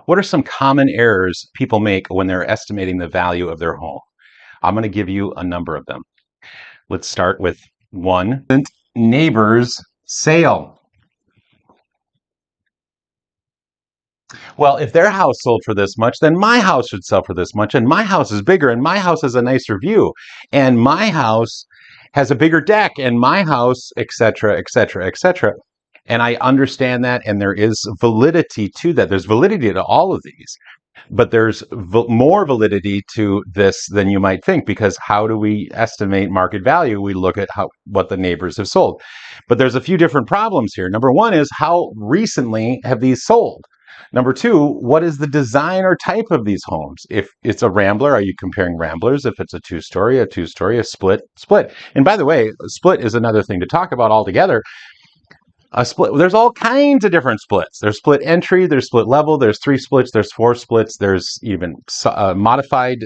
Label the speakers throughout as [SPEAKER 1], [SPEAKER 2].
[SPEAKER 1] What are some common errors people make when they're estimating the value of their home? I'm going to give you a number of them. Let's start with one, neighbor's sale. Well, if their house sold for this much, then my house should sell for this much, and my house is bigger, and my house has a nicer view, and my house has a bigger deck, and my house, etc., etc., etc. And I understand that, and there is validity to that. There's validity to all of these, but there's more validity to this than you might think, because how do we estimate market value? We look at what the neighbors have sold. But there's a few different problems here. Number one is, how recently have these sold? Number two, what is the design or type of these homes? If it's a rambler, are you comparing ramblers? If it's a two-story, a split. And by the way, a split is another thing to talk about altogether. A split, there's all kinds of different splits. There's split entry, there's split level, there's 3 splits, there's 4 splits, there's even modified,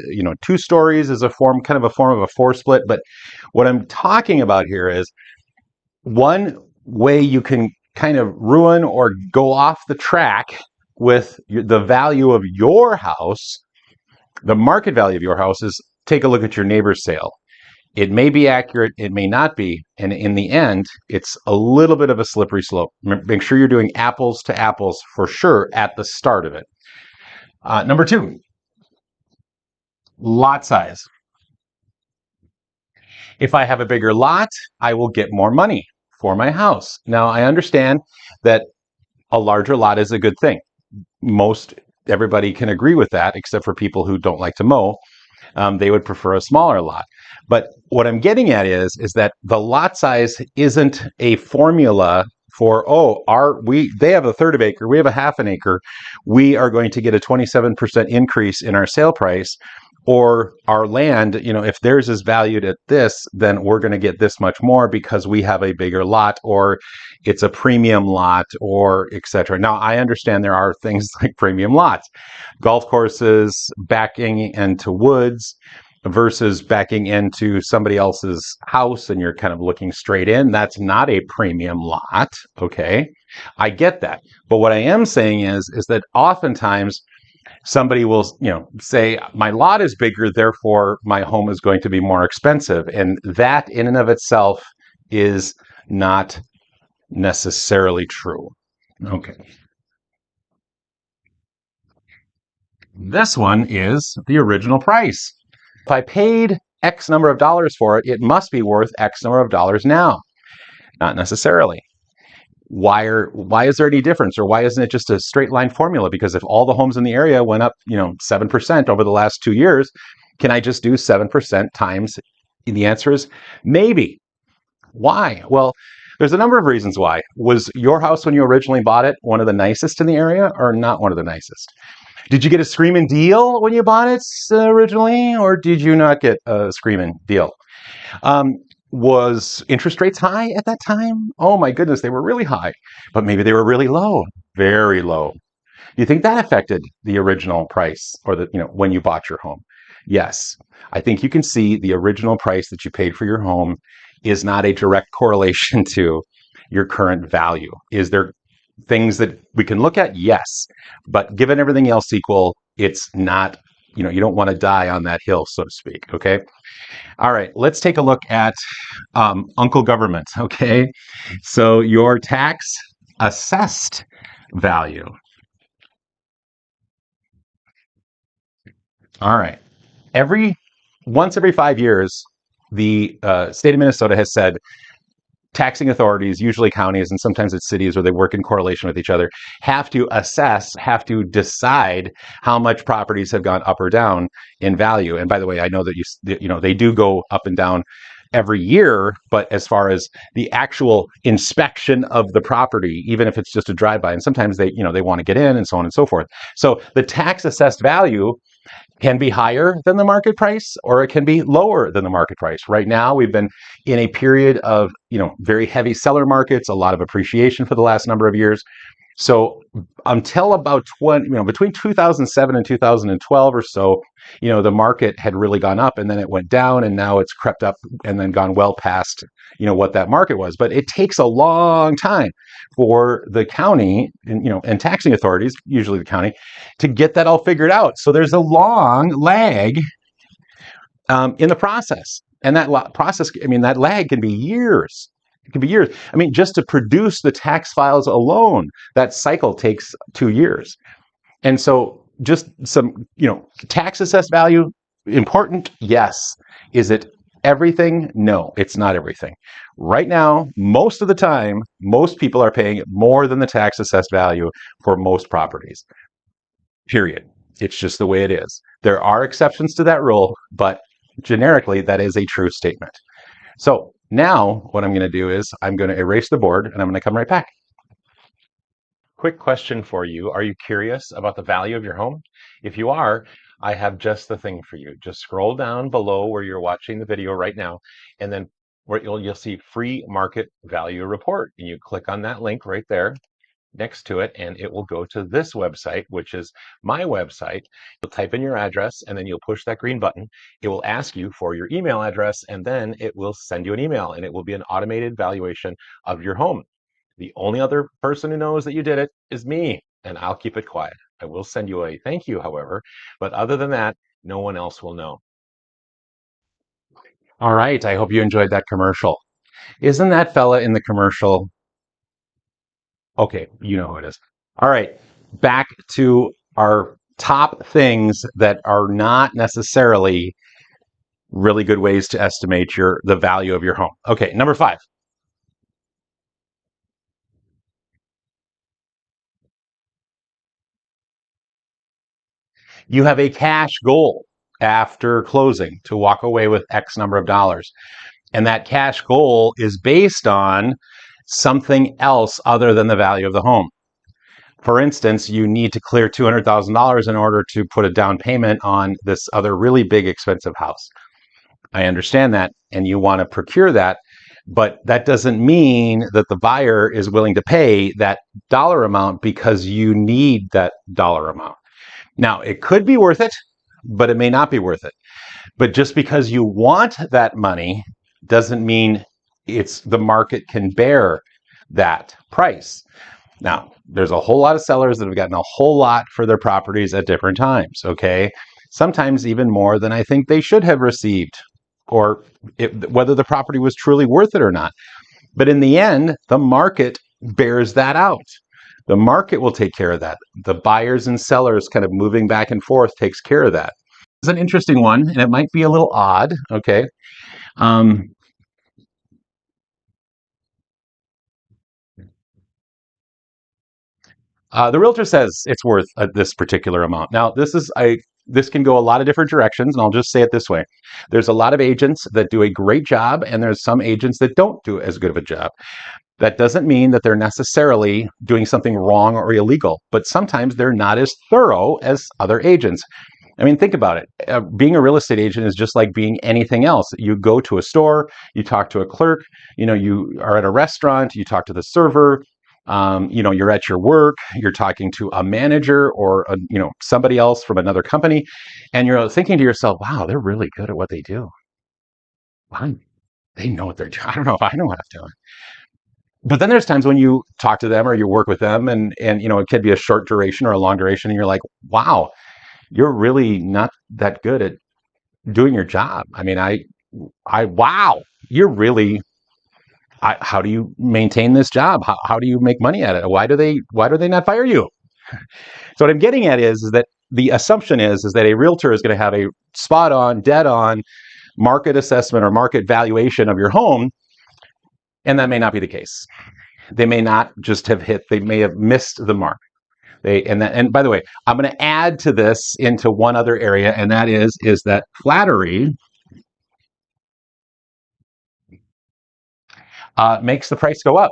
[SPEAKER 1] 2 stories is a form of a 4 split. But what I'm talking about here is one way you can kind of ruin or go off the track with the value of your house, the market value of your house, is take a look at your neighbor's sale. It may be accurate, it may not be, and in the end, it's a little bit of a slippery slope. Make sure you're doing apples to apples for sure at the start of it. Number two, lot size. If I have a bigger lot, I will get more money for my house. Now, I understand that a larger lot is a good thing. Everybody can agree with that, except for people who don't like to mow. They would prefer a smaller lot. But what I'm getting at is that the lot size isn't a formula for, they have a third of acre, we have a half an acre, we are going to get a 27% increase in our sale price, or our land, if theirs is valued at this, then we're going to get this much more because we have a bigger lot, or it's a premium lot, or etc. Now, I understand there are things like premium lots, golf courses, backing into woods versus backing into somebody else's house and you're kind of looking straight in. That's not a premium lot. Okay, I get that. But what I am saying is that oftentimes somebody will, say my lot is bigger, therefore my home is going to be more expensive. And that in and of itself is not necessarily true. Okay. This one is the original price. If I paid X number of dollars for it, it must be worth X number of dollars now. Not necessarily. Why is there any difference, or why isn't it just a straight line formula? Because if all the homes in the area went up, 7% over the last 2 years, can I just do 7% times? The answer is maybe. Why? Well, there's a number of reasons why. Was your house, when you originally bought it, one of the nicest in the area, or not one of the nicest? Did you get a screaming deal when you bought it originally, or did you not get a screaming deal? Was interest rates high at that time? Oh my goodness, they were really high, but maybe they were really low, very low. Do you think that affected the original price, or when you bought your home? Yes. I think you can see the original price that you paid for your home is not a direct correlation to your current value. Is there things that we can look at? Yes. But given everything else equal, it's not, you don't want to die on that hill, so to speak. Okay. All right. Let's take a look at Uncle Government. Okay. So your tax assessed value. All right. Once every 5 years, the state of Minnesota has said taxing authorities, usually counties, and sometimes it's cities where they work in correlation with each other, have to decide how much properties have gone up or down in value. And by the way, I know that they do go up and down every year, but as far as the actual inspection of the property, even if it's just a drive-by, and sometimes they want to get in and so on and so forth. So the tax assessed value can be higher than the market price, or it can be lower than the market price. Right now, we've been in a period of, very heavy seller markets, a lot of appreciation for the last number of years. So until about between 2007 and 2012 or so, the market had really gone up and then it went down and now it's crept up and then gone well past, what that market was. But it takes a long time for the county and taxing authorities, usually the county, to get that all figured out. So there's a long lag in the process. And that process, that lag can be years. It can be years. Just to produce the tax files alone, that cycle takes 2 years. And so just some, tax assessed value, important? Yes. Is it everything? No, it's not everything. Right now, most of the time, most people are paying more than the tax assessed value for most properties. Period. It's just the way it is. There are exceptions to that rule, but generically, that is a true statement. So now what I'm going to do is I'm going to erase the board and I'm going to come right back. Quick question for you. Are you curious about the value of your home? If you are, I have just the thing for you. Just scroll down below where you're watching the video right now, and then where you'll see free market value report. And you click on that link right there next to it, and it will go to this website, which is my website. You'll type in your address and then you'll push that green button. It will ask you for your email address and then it will send you an email, and it will be an automated valuation of your home. The only other person who knows that you did it is me, and I'll keep it quiet. I will send you a thank you, however, but other than that, no one else will know. All right, I hope you enjoyed that commercial. Isn't that fella in the commercial? Okay, you know who it is. All right, back to our top things that are not necessarily really good ways to estimate the value of your home. Okay, number 5. You have a cash goal after closing to walk away with X number of dollars. And that cash goal is based on something else other than the value of the home. For instance, you need to clear $200,000 in order to put a down payment on this other really big expensive house. I understand that, and you want to procure that, but that doesn't mean that the buyer is willing to pay that dollar amount because you need that dollar amount. Now, it could be worth it, but it may not be worth it. But just because you want that money doesn't mean the market can bear that price. Now, there's a whole lot of sellers that have gotten a whole lot for their properties at different times, okay? Sometimes even more than I think they should have received, or whether the property was truly worth it or not. But in the end, the market bears that out. The market will take care of that. The buyers and sellers kind of moving back and forth takes care of that. It's an interesting one, and it might be a little odd, okay? Um, the realtor says it's worth this particular amount. Now, this can go a lot of different directions, and I'll just say it this way. There's a lot of agents that do a great job, and there's some agents that don't do as good of a job. That doesn't mean that they're necessarily doing something wrong or illegal, but sometimes they're not as thorough as other agents. Think about it. Being a real estate agent is just like being anything else. You go to a store, you talk to a clerk, you are at a restaurant, you talk to the server, you're at your work, you're talking to a manager or somebody else from another company, and you're thinking to yourself, wow, they're really good at what they do. Wow, they know what they're doing. I don't know if I know what I'm doing. But then there's times when you talk to them or you work with them and it could be a short duration or a long duration, and you're like, wow, you're really not that good at doing your job. Wow, you're really, how do you maintain this job? How do you make money at it? Why do they not fire you? So what I'm getting at is that the assumption is that a realtor is going to have a spot on, dead on market assessment or market valuation of your home. And that may not be the case. They may not just have they may have missed the mark. And by the way, I'm going to add to this into one other area, and that is that Flattery makes the price go up.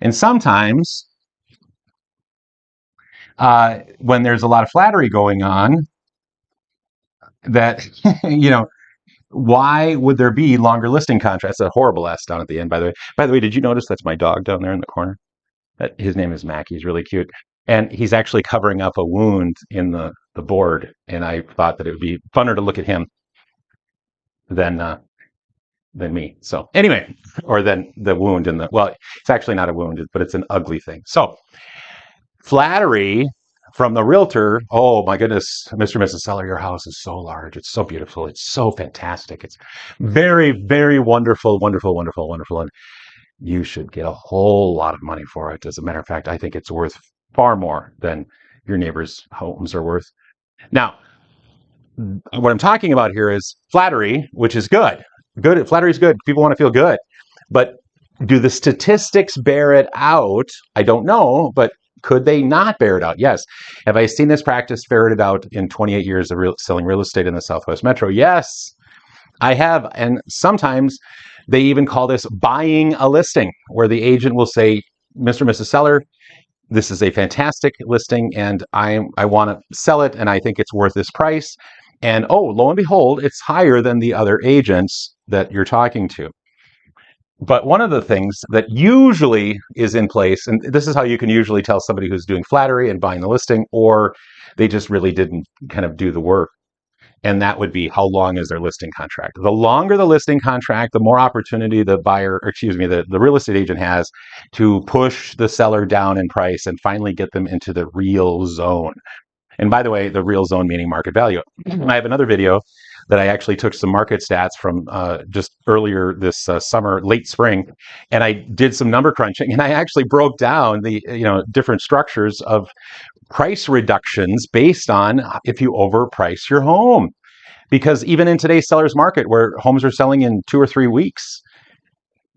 [SPEAKER 1] And sometimes when there's a lot of Flattery going on, that, why would there be longer listing contracts? A horrible ass down at the end, by the way. By the way, did you notice that's my dog down there in the corner? His name is Mac. He's really cute. And he's actually covering up a wound in the board. And I thought that it would be funner to look at him than me. So anyway, or than the wound in the, well, it's actually not a wound, but it's an ugly thing. So Flattery from the Realtor. Oh my goodness, Mr. and Mrs. Seller, your house is so large. It's so beautiful. It's so fantastic. It's very, very wonderful, wonderful, wonderful, wonderful. And you should get a whole lot of money for it. As a matter of fact, I think it's worth far more than your neighbors' homes are worth. Now, what I'm talking about here is Flattery, which is good. Flattery is good. People want to feel good. But do the statistics bear it out? I don't know, but could they not bear it out? Yes. Have I seen this practice ferreted out in 28 years of selling real estate in the Southwest Metro? Yes, I have. And sometimes they even call this buying a listing, where the agent will say, Mr. and Mrs. Seller, this is a fantastic listing and I want to sell it and I think it's worth this price. And oh, lo and behold, it's higher than the other agents that you're talking to. But one of the things that usually is in place, and this is how you can usually tell somebody who's doing Flattery and buying the listing, or they just really didn't kind of do the work. And that would be, how long is their listing contract? The longer the listing contract, the more opportunity the buyer, or excuse me, the real estate agent has to push the seller down in price and finally get them into the real zone. And by the way, the real zone meaning market value. I have another video that I actually took some market stats from just earlier this summer, late spring, and I did some number crunching, and I actually broke down the different structures of price reductions based on if you overprice your home. Because even in today's seller's market, where homes are selling in 2 or 3 weeks,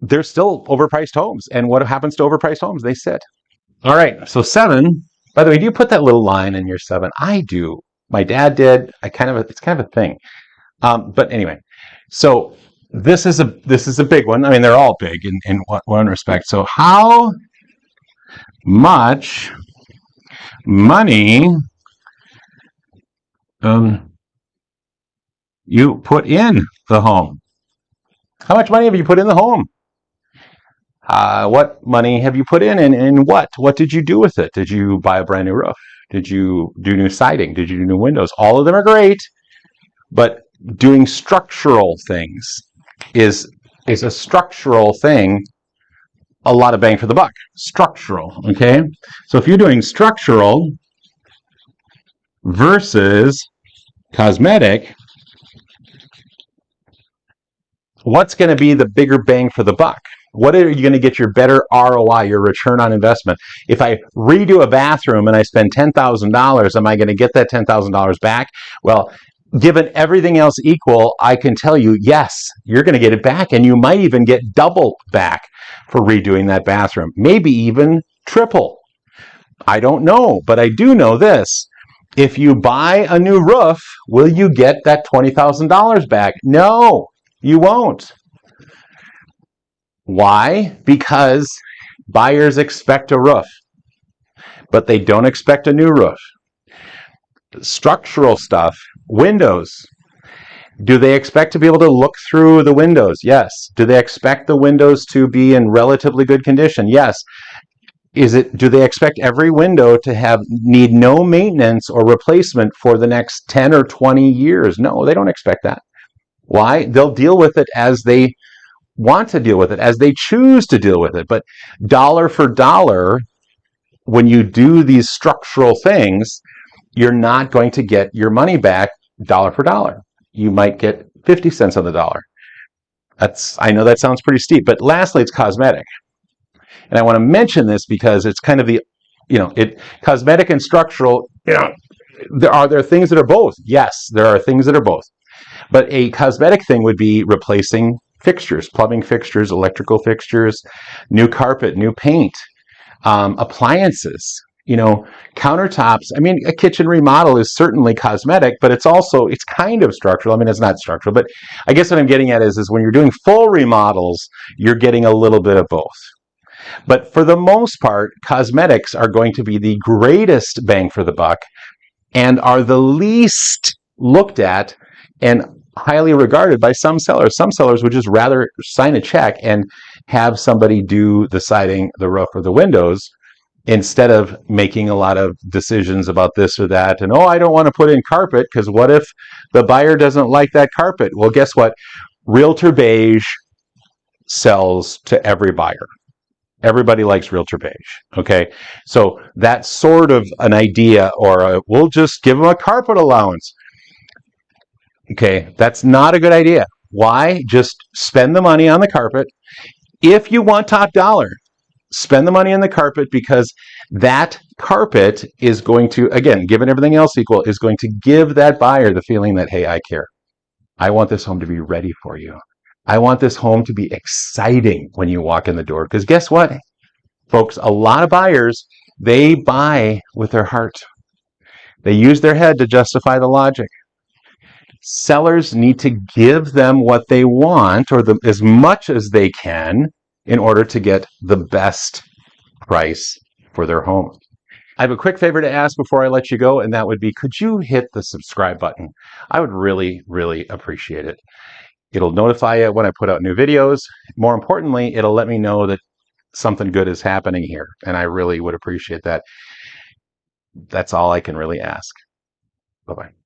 [SPEAKER 1] there's still overpriced homes. And what happens to overpriced homes? They sit. All right, so 7. By the way, do you put that little line in your 7? I do. My dad did. It's kind of a thing. But anyway, so this is a big one. I mean, they're all big in one respect. So how much money you put in the home? How much money have you put in the home? What money have you put in, and what? What did you do with it? Did you buy a brand new roof? Did you do new siding? Did you do new windows? All of them are great, but doing structural things is a structural thing, a lot of bang for the buck. Structural, okay? So if you're doing structural versus cosmetic, what's going to be the bigger bang for the buck? What are you going to get your better ROI, your return on investment? If I redo a bathroom and I spend $10,000, am I going to get that $10,000 back? Well, given everything else equal, I can tell you, yes, you're going to get it back, and you might even get double back for redoing that bathroom, maybe even triple. I don't know, but I do know this. If you buy a new roof, will you get that $20,000 back? No, you won't. Why? Because buyers expect a roof, but they don't expect a new roof. Structural stuff, windows. Do they expect to be able to look through the windows? Yes. Do they expect the windows to be in relatively good condition? Yes. Do they expect every window to need no maintenance or replacement for the next 10 or 20 years? No, they don't expect that. Why? They'll deal with it as they want to deal with it, as they choose to deal with it. But dollar for dollar, when you do these structural things, you're not going to get your money back dollar for dollar. You might get 50 cents on the dollar. I know that sounds pretty steep, but lastly, it's cosmetic. And I want to mention this because it's kind of cosmetic and structural, there are things that are both. Yes, there are things that are both. But a cosmetic thing would be replacing fixtures, plumbing fixtures, electrical fixtures, new carpet, new paint, appliances, countertops. I mean, a kitchen remodel is certainly cosmetic, but it's kind of structural. I mean, it's not structural, but I guess what I'm getting at is when you're doing full remodels, you're getting a little bit of both. But for the most part, cosmetics are going to be the greatest bang for the buck and are the least looked at and highly regarded by some sellers. Some sellers would just rather sign a check and have somebody do the siding, the roof, or the windows instead of making a lot of decisions about this or that. And, oh, I don't want to put in carpet because what if the buyer doesn't like that carpet? Well, guess what? Realtor Beige sells to every buyer. Everybody likes Realtor Beige. Okay. So that's sort of an idea, or we'll just give them a carpet allowance. Okay. That's not a good idea. Why? Just spend the money on the carpet. If you want top dollar, spend the money on the carpet, because that carpet is going to, again, given everything else equal, is going to give that buyer the feeling that, hey, I care. I want this home to be ready for you. I want this home to be exciting when you walk in the door. Because guess what, folks? A lot of buyers, they buy with their heart. They use their head to justify the logic. Sellers need to give them what they want, or as much as they can, in order to get the best price for their home. I have a quick favor to ask before I let you go, and that would be, could you hit the subscribe button? I would really, really appreciate it. It'll notify you when I put out new videos. More importantly, it'll let me know that something good is happening here, and I really would appreciate that. That's all I can really ask. Bye-bye.